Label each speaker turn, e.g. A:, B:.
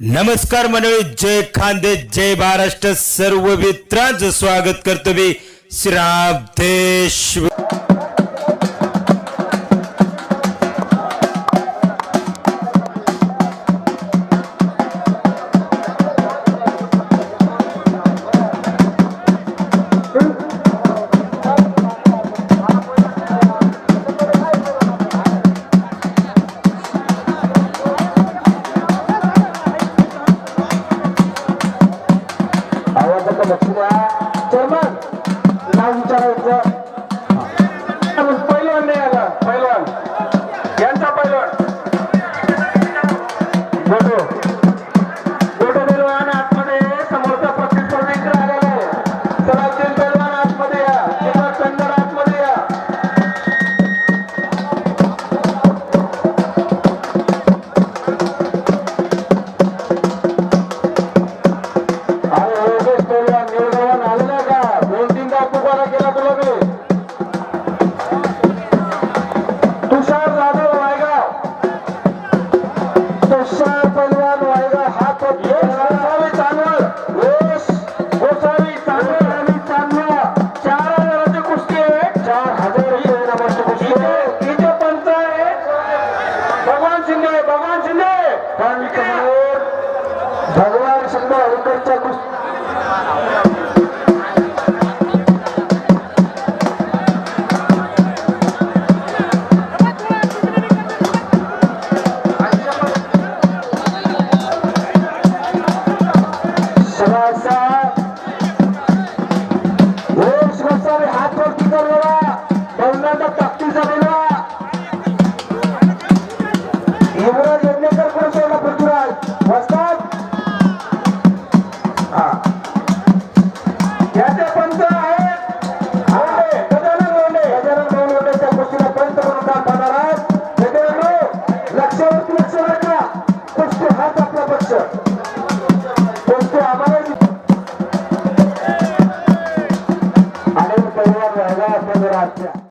A: नमस्कार मंडळी, जय खानदेश, जय महाराष्ट्र. सर्व मित्रांचं स्वागत करतो मी श्रावदेश.
B: चेअरमन नाव विचारायचं. पहिलवान नाही आला. पहिलवान यांचा पहिलवान गोटो गोटो पहिलवान आतमध्ये समोरचा 35 मीटर आलेला आहे. सलाउद्दीन पहिलवान आतमध्ये या किंवा चंदर आतमध्ये या. भगवान शिंदे अलीकडच्या हात वरती करलेला बहुनाचा ताकदीचा बनवा. युवराज यज्ञकर पुढे सोडला. पृथ्वीराज वस्तात याचे पंच आहेत गजानन लोंढे त्या कुस्तीला पंच म्हणून काम पाहणार आहेत. मित्रांनो, लक्षावरती लक्ष राखा. कुस्ती हाच आपला पक्ष. कुस्ती आम्हाला अनेक परिवार राहिला असं